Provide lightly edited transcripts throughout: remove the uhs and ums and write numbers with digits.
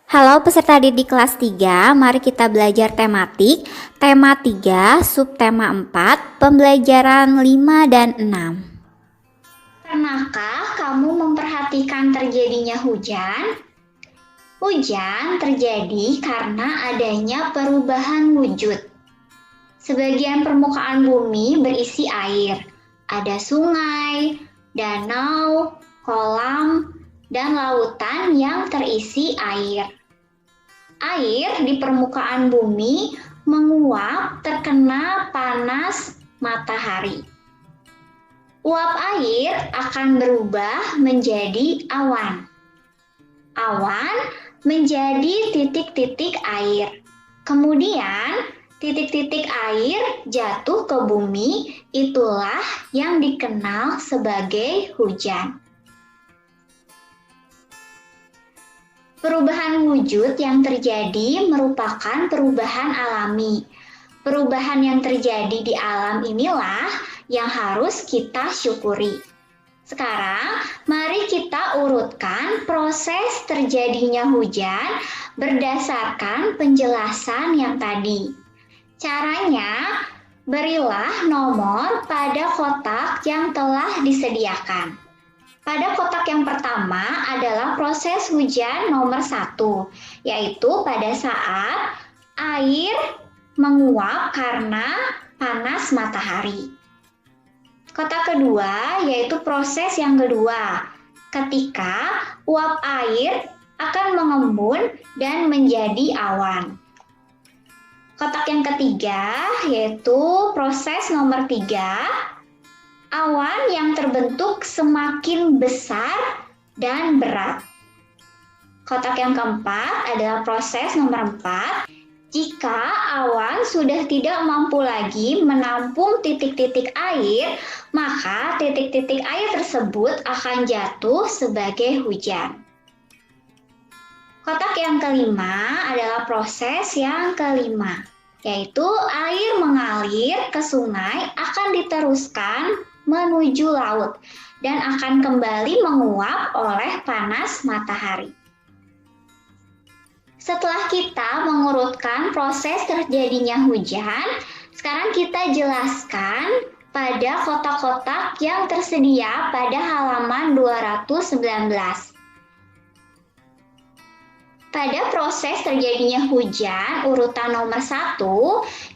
Halo peserta didik kelas 3, mari kita belajar tematik, tema 3, subtema 4, pembelajaran 5 dan 6. Pernahkah kamu memperhatikan terjadinya hujan? Hujan terjadi karena adanya perubahan wujud. Sebagian permukaan bumi berisi air. Ada sungai, danau, kolam, dan lautan yang terisi air. Air di permukaan bumi menguap terkena panas matahari. Uap air akan berubah menjadi awan. Awan menjadi titik-titik air. Kemudian, titik-titik air jatuh ke bumi, itulah yang dikenal sebagai hujan. Perubahan wujud yang terjadi merupakan perubahan alami. Perubahan yang terjadi di alam inilah yang harus kita syukuri. Sekarang, mari kita urutkan proses terjadinya hujan berdasarkan penjelasan yang tadi. Caranya, berilah nomor pada kotak yang telah disediakan. Pada kotak yang pertama adalah proses hujan nomor 1, yaitu pada saat air menguap karena panas matahari. Kotak kedua yaitu proses yang kedua, ketika uap air akan mengembun dan menjadi awan. Kotak yang ketiga yaitu proses nomor 3, awan yang terbentuk semakin besar dan berat. Kotak yang keempat adalah proses nomor 4, jika awan sudah tidak mampu lagi menampung titik-titik air, maka titik-titik air tersebut akan jatuh sebagai hujan. Kotak yang kelima adalah proses yang kelima, yaitu air mengalir ke sungai akan diteruskan menuju laut dan akan kembali menguap oleh panas matahari. Setelah kita mengurutkan proses terjadinya hujan, sekarang kita jelaskan pada kotak-kotak yang tersedia pada halaman 219. Pada proses terjadinya hujan, urutan nomor 1,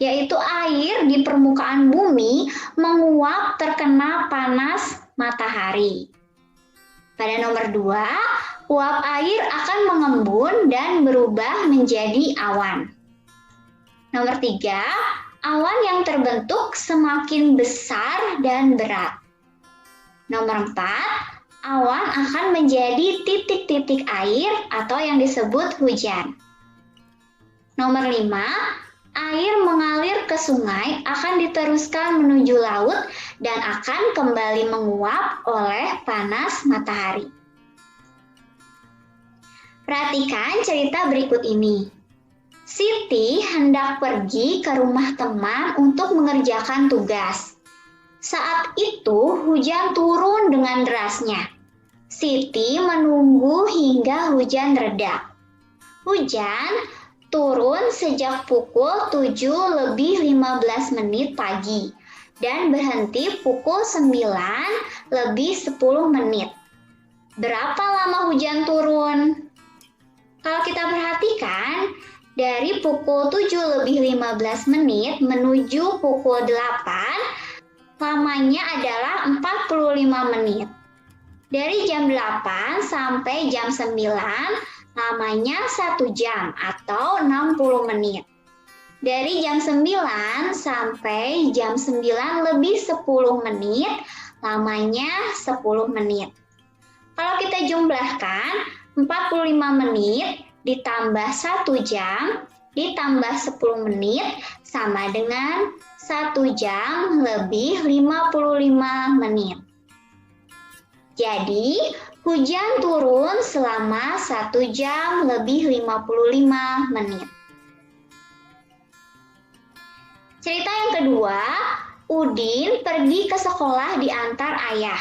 yaitu air di permukaan bumi menguap terkena panas matahari. Pada nomor 2, uap air akan mengembun dan berubah menjadi awan. Nomor 3, awan yang terbentuk semakin besar dan berat. Nomor 4, awan akan menjadi titik-titik air atau yang disebut hujan. Nomor 5, air mengalir ke sungai akan diteruskan menuju laut dan akan kembali menguap oleh panas matahari. Perhatikan cerita berikut ini. Siti hendak pergi ke rumah teman untuk mengerjakan tugas. Saat itu hujan turun dengan derasnya. Siti menunggu hingga hujan reda. Hujan turun sejak pukul 7:15 pagi dan berhenti pukul 9:10. Berapa lama hujan turun? Kalau kita perhatikan, dari pukul 7:15 menuju pukul 8, lamanya adalah 45 menit. Dari jam 8 sampai jam 9, lamanya 1 jam atau 60 menit. Dari jam 9 sampai jam 9:10, lamanya 10 menit. Kalau kita jumlahkan, 45 menit ditambah 1 jam ditambah 10 menit sama dengan 1 jam lebih 55 menit. Jadi, hujan turun selama 1 jam lebih 55 menit. Cerita yang kedua, Udin pergi ke sekolah diantar ayah.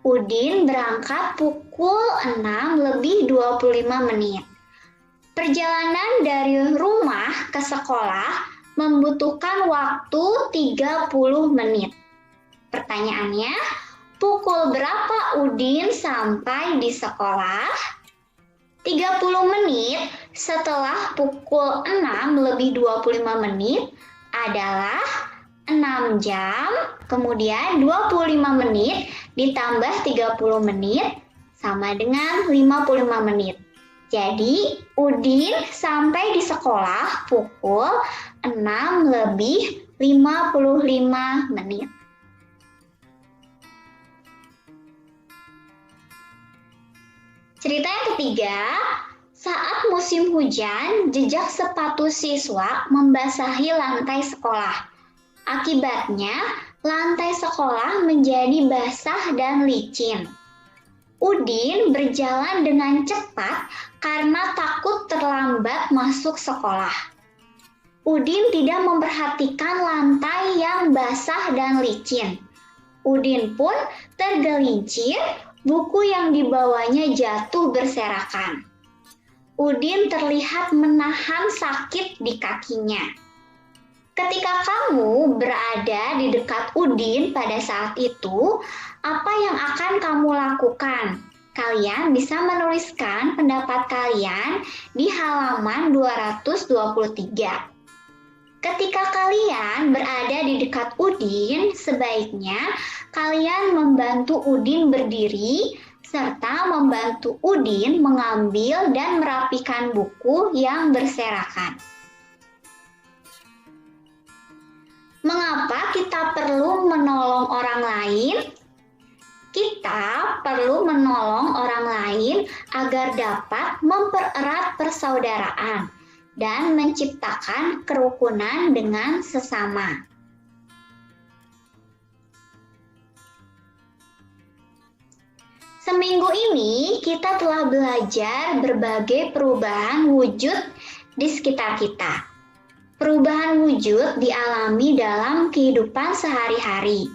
Udin berangkat pukul 6:25. Perjalanan dari rumah ke sekolah membutuhkan waktu 30 menit. Pertanyaannya, pukul berapa Udin sampai di sekolah? 30 menit setelah pukul 6:25 adalah 6 jam, kemudian 25 menit ditambah 30 menit sama dengan 55 menit. Jadi, Udin sampai di sekolah pukul 6:55 menit. Cerita yang ketiga, saat musim hujan, jejak sepatu siswa membasahi lantai sekolah. Akibatnya, lantai sekolah menjadi basah dan licin. Udin berjalan dengan cepat karena takut terlambat masuk sekolah. Udin tidak memperhatikan lantai yang basah dan licin. Udin pun tergelincir, buku yang dibawanya jatuh berserakan. Udin terlihat menahan sakit di kakinya. Ketika kamu berada di dekat Udin pada saat itu, apa yang akan kamu lakukan? Kalian bisa menuliskan pendapat kalian di halaman 223. Ketika kalian berada di dekat Udin, sebaiknya kalian membantu Udin berdiri serta membantu Udin mengambil dan merapikan buku yang berserakan. Mengapa kita perlu menolong orang lain? Kita perlu menolong orang lain agar dapat mempererat persaudaraan dan menciptakan kerukunan dengan sesama. Seminggu ini kita telah belajar berbagai perubahan wujud di sekitar kita. Perubahan wujud dialami dalam kehidupan sehari-hari.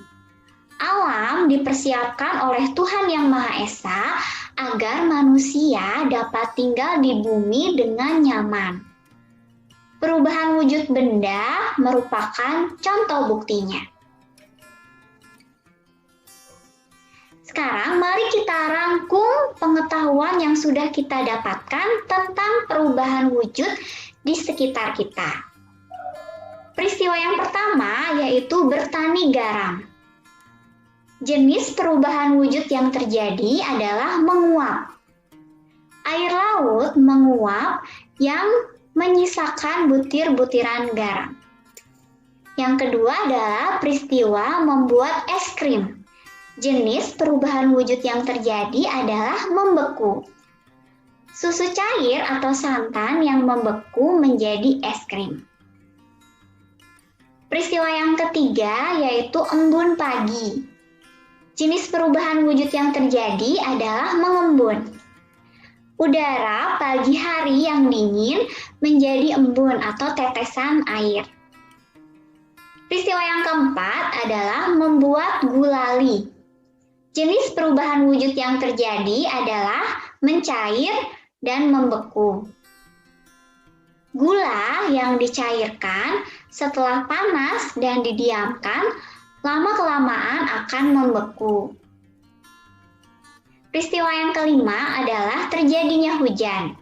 Alam dipersiapkan oleh Tuhan Yang Maha Esa agar manusia dapat tinggal di bumi dengan nyaman. Perubahan wujud benda merupakan contoh buktinya. Sekarang mari kita rangkum pengetahuan yang sudah kita dapatkan tentang perubahan wujud di sekitar kita. Peristiwa yang pertama yaitu bertani garam. Jenis perubahan wujud yang terjadi adalah menguap. Air laut menguap yang menyisakan butir-butiran garam. Yang kedua adalah peristiwa membuat es krim. Jenis perubahan wujud yang terjadi adalah membeku. Susu cair atau santan yang membeku menjadi es krim. Peristiwa yang ketiga yaitu embun pagi. Jenis perubahan wujud yang terjadi adalah mengembun. Udara pagi hari yang dingin menjadi embun atau tetesan air. Peristiwa yang keempat adalah membuat gulali. Jenis perubahan wujud yang terjadi adalah mencair dan membeku. Gula yang dicairkan setelah panas dan didiamkan lama-kelamaan akan membeku. Peristiwa yang kelima adalah terjadinya hujan.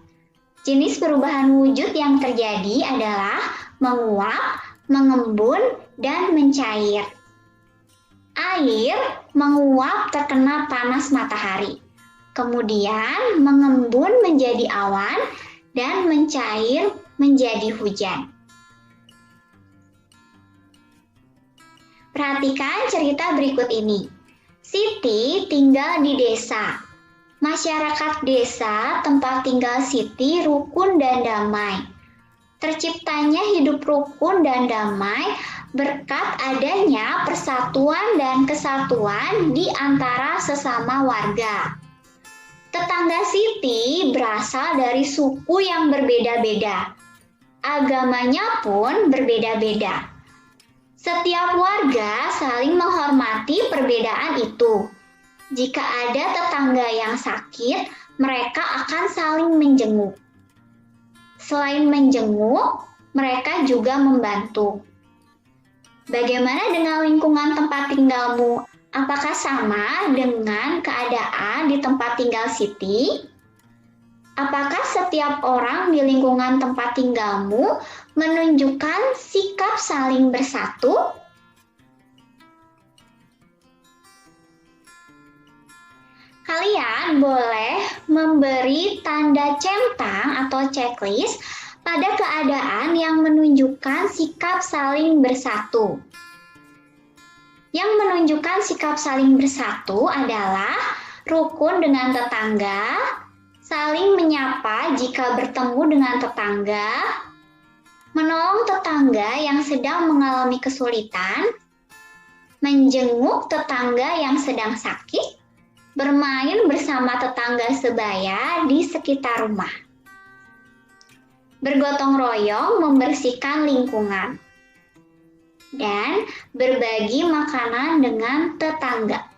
Jenis perubahan wujud yang terjadi adalah menguap, mengembun, dan mencair. Air menguap terkena panas matahari, kemudian mengembun menjadi awan, dan mencair menjadi hujan. Perhatikan cerita berikut ini. Siti tinggal di desa. Masyarakat desa tempat tinggal Siti rukun dan damai. Terciptanya hidup rukun dan damai berkat adanya persatuan dan kesatuan di antara sesama warga. Tetangga Siti berasal dari suku yang berbeda-beda. Agamanya pun berbeda-beda. Setiap warga saling menghormati perbedaan itu. Jika ada tetangga yang sakit, mereka akan saling menjenguk. Selain menjenguk, mereka juga membantu. Bagaimana dengan lingkungan tempat tinggalmu? Apakah sama dengan keadaan di tempat tinggal Siti? Apakah setiap orang di lingkungan tempat tinggalmu menunjukkan sikap saling bersatu? Kalian boleh memberi tanda centang atau checklist pada keadaan yang menunjukkan sikap saling bersatu. Yang menunjukkan sikap saling bersatu adalah rukun dengan tetangga, saling menyapa jika bertemu dengan tetangga, menolong tetangga yang sedang mengalami kesulitan, menjenguk tetangga yang sedang sakit, bermain bersama tetangga sebaya di sekitar rumah, bergotong royong membersihkan lingkungan, dan berbagi makanan dengan tetangga.